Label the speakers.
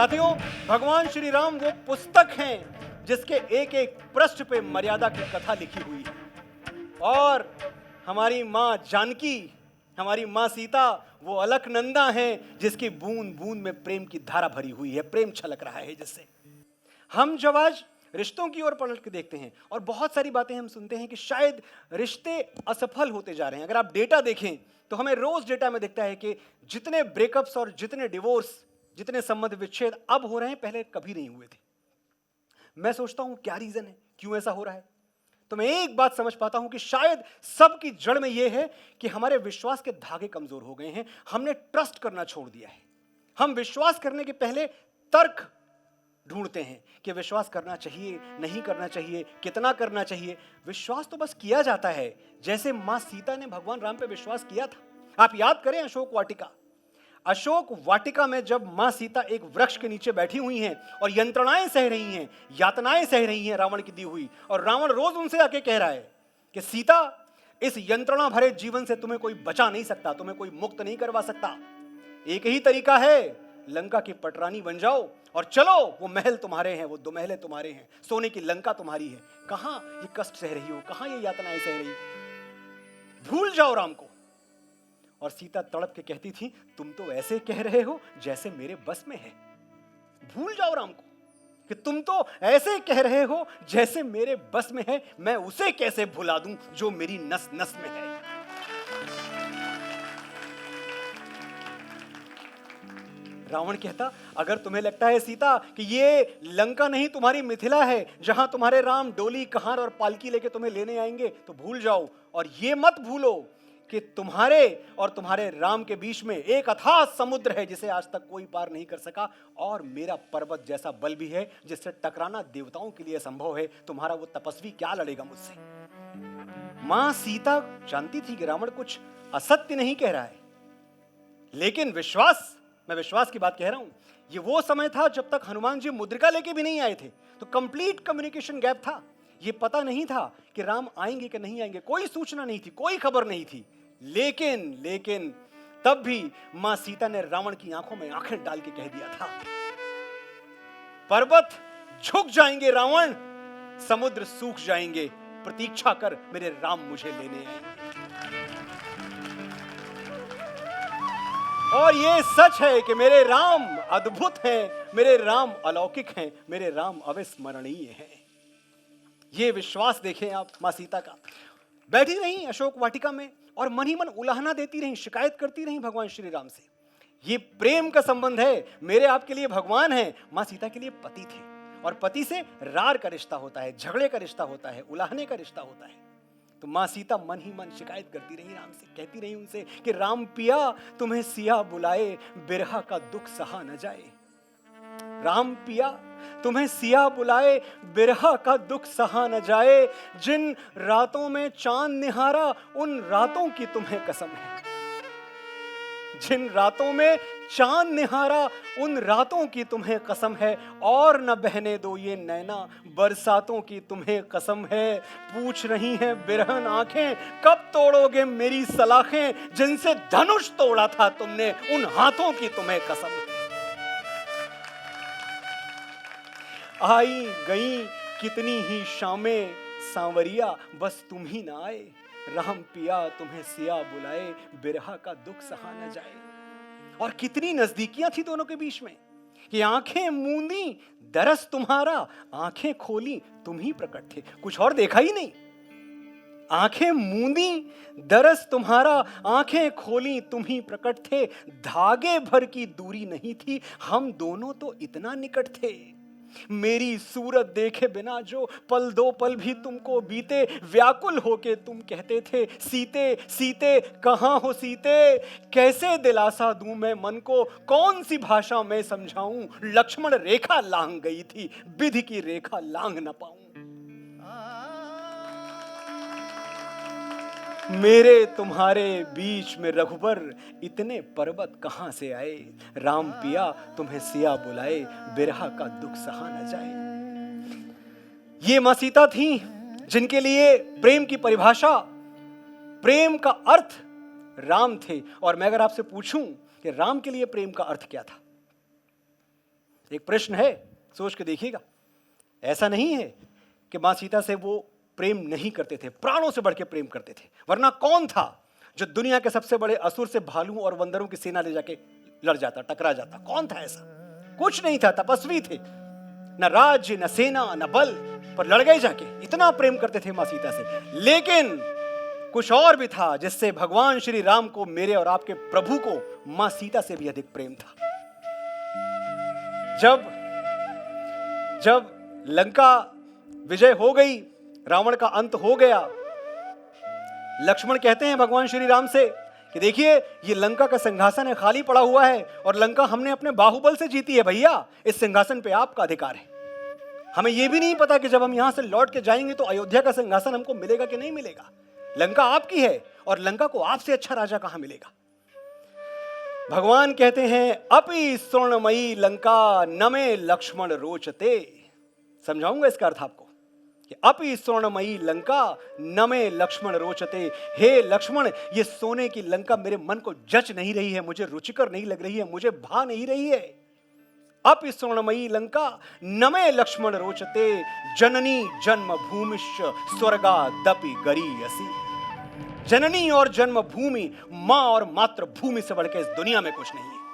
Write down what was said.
Speaker 1: साथियों, भगवान श्री राम वो पुस्तक हैं जिसके एक एक पृष्ठ पे मर्यादा की कथा लिखी हुई है। और हमारी माँ जानकी, हमारी माँ सीता वो अलकनंदा हैं जिसकी बूंद बूंद में प्रेम की धारा भरी हुई है, प्रेम छलक रहा है जिससे। हम जब आज रिश्तों की ओर पलट के देखते हैं और बहुत सारी बातें हम सुनते हैं कि शायद रिश्ते असफल होते जा रहे हैं। अगर आप डेटा देखें तो हमें रोज डेटा में दिखता है कि जितने ब्रेकअप्स और जितने डिवोर्स, जितने संबंध विच्छेद अब हो रहे हैं, पहले कभी नहीं हुए थे। मैं सोचता हूं क्या रीजन है, क्यों ऐसा हो रहा है। तो मैं एक बात समझ पाता हूं कि शायद सबकी जड़ में यह है कि हमारे विश्वास के धागे कमजोर हो गए हैं। हमने ट्रस्ट करना छोड़ दिया है। हम विश्वास करने के पहले तर्क ढूंढते हैं कि विश्वास करना चाहिए, नहीं करना चाहिए, कितना करना चाहिए। विश्वास तो बस किया जाता है, जैसे मां सीता ने भगवान राम पे विश्वास किया था। आप याद करें अशोक वाटिका। अशोक वाटिका में जब मां सीता एक वृक्ष के नीचे बैठी हुई हैं और यंत्रणाएं सह रही हैं, यातनाएं सह रही हैं रावण की दी हुई, और रावण रोज उनसे आके कह रहा है कि सीता, इस यंत्रणा भरे जीवन से तुम्हें कोई बचा नहीं सकता, तुम्हें कोई मुक्त नहीं करवा सकता। एक ही तरीका है, लंका की पटरानी बन जाओ और चलो, वो महल तुम्हारे हैं, वो दो महल तुम्हारे हैं, सोने की लंका तुम्हारी है। कहां ये कष्ट सह रही हो, कहां ये यातनाएं सह रही हो, भूल जाओ राम को। और सीता तड़प के कहती थी, तुम तो ऐसे कह रहे हो जैसे मेरे बस में है। भूल जाओ राम को कि तुम तो ऐसे कह रहे हो जैसे मेरे बस में है। मैं उसे कैसे भुला दूं जो मेरी नस नस में है। रावण कहता, अगर तुम्हें लगता है सीता कि ये लंका नहीं तुम्हारी मिथिला है, जहां तुम्हारे राम डोली, कहार और पालकी लेके तुम्हें लेने आएंगे, तो भूल जाओ। और ये मत भूलो कि तुम्हारे और तुम्हारे राम के बीच में एक अथाह समुद्र है जिसे आज तक कोई पार नहीं कर सका, और मेरा पर्वत जैसा बल भी है जिससे टकराना देवताओं के लिए संभव है। तुम्हारा वो तपस्वी क्या लड़ेगा मुझसे। मां सीता जानती थी कि रावण कुछ असत्य नहीं कह रहा है, लेकिन विश्वास, मैं विश्वास की बात कह रहा हूं, ये वो समय था जब तक हनुमान जी मुद्रिका लेके भी नहीं आए थे। तो कंप्लीट कम्युनिकेशन गैप था। ये पता नहीं था कि राम आएंगे कि नहीं आएंगे, कोई सूचना नहीं थी, कोई खबर नहीं थी। लेकिन तब भी मां सीता ने रावण की आंखों में आंखें डाल के कह दिया था, पर्वत झुक जाएंगे रावण, समुद्र सूख जाएंगे, प्रतीक्षा कर, मेरे राम मुझे लेने आएंगे। और ये सच है कि मेरे राम अद्भुत हैं, मेरे राम अलौकिक हैं, मेरे राम अविस्मरणीय हैं। ये विश्वास देखें आप मां सीता का। बैठी रही अशोक वाटिका में और मन ही मन उलाहना देती रही, शिकायत करती रही भगवान श्री राम से। ये प्रेम का संबंध है, मेरे आपके लिए भगवान है, मां सीता के लिए पति थे। और पति से रार का रिश्ता होता है, झगड़े का रिश्ता होता है, उलाहने का रिश्ता होता है। तो मां सीता मन ही मन शिकायत करती रही राम से, कहती रही उनसे कि राम पिया तुम्हें सिया बुलाए, बिरहा का दुख सहा न जाए। राम पिया तुम्हें सिया बुलाए, बिरहा का दुख सहा न जाए। जिन रातों में चांद निहारा, उन रातों की तुम्हें कसम है। जिन रातों में चांद निहारा, उन रातों की तुम्हें कसम है। और न बहने दो ये नैना, बरसातों की तुम्हें कसम है। पूछ रही हैं बिरहन आंखें, कब तोड़ोगे मेरी सलाखें। जिनसे धनुष तोड़ा था तुमने, उन हाथों की तुम्हें कसम है। आई गई कितनी ही शामें सांवरिया, बस तुम ही ना आए। राम पिया तुम्हें सिया बुलाए, बिरहा का दुख सहा न जाए। और कितनी नजदीकियां थी दोनों के बीच में कि आंखें मूंदी दरस तुम्हारा, आंखें खोली तुम ही प्रकट थे, कुछ और देखा ही नहीं। आंखें मूंदी दरस तुम्हारा, आंखें खोली तुम ही प्रकट थे। धागे भर की दूरी नहीं थी, हम दोनों तो इतना निकट थे। मेरी सूरत देखे बिना जो पल दो पल भी तुमको बीते, व्याकुल होके तुम कहते थे, सीते सीते कहाँ हो सीते। कैसे दिलासा दूं मैं मन को, कौन सी भाषा मैं समझाऊं। लक्ष्मण रेखा लांघ गई थी, विधि की रेखा लांघ न पाऊं। मेरे तुम्हारे बीच में रघुबर, इतने पर्वत कहां से आए। राम पिया तुम्हें सिया बुलाए, बिरहा का दुख सहा न जाए। ये मां सीता थी जिनके लिए प्रेम की परिभाषा, प्रेम का अर्थ राम थे। और मैं अगर आपसे पूछूं कि राम के लिए प्रेम का अर्थ क्या था, एक प्रश्न है, सोच के देखिएगा। ऐसा नहीं है कि मां सीता से वो प्रेम नहीं करते थे, प्राणों से बढ़ के प्रेम करते थे। वरना कौन था जो दुनिया के सबसे बड़े असुर से भालू और बंदरों की सेना ले जाके लड़ जाता, टकरा जाता? कौन था ऐसा? कुछ नहीं था, तपस्वी थे, न राज्य न सेना न बल, पर लड़ गए जाके। इतना प्रेम करते थे मां सीता से। लेकिन कुछ और भी था जिससे भगवान श्री राम को, मेरे और आपके प्रभु को, मां सीता से भी अधिक प्रेम था। जब लंका विजय हो गई, रावण का अंत हो गया, लक्ष्मण कहते हैं भगवान श्री राम से कि देखिए ये लंका का सिंहासन है, खाली पड़ा हुआ है, और लंका हमने अपने बाहुबल से जीती है भैया, इस सिंहासन पे आपका अधिकार है। हमें यह भी नहीं पता कि जब हम यहां से लौट के जाएंगे तो अयोध्या का सिंहासन हमको मिलेगा कि नहीं मिलेगा। लंका आपकी है और लंका को आपसे अच्छा राजा कहां मिलेगा। भगवान कहते हैं अपि स्वर्णमयी लंका न मे लक्ष्मण रोचते। समझाऊंगा इसका अर्थ आपको कि अपि स्वर्णमयी लंका न मे लक्ष्मण रोचते। हे लक्ष्मण, ये सोने की लंका मेरे मन को जच नहीं रही है, मुझे रुचिकर नहीं लग रही है, मुझे भा नहीं रही है। अपि स्वर्णमयी लंका न मे लक्ष्मण रोचते, जननी जन्म भूमिश्च स्वर्गादपि गरीयसी। जननी और जन्मभूमि, मां और मातृभूमि से बढ़कर इस दुनिया में कुछ नहीं है।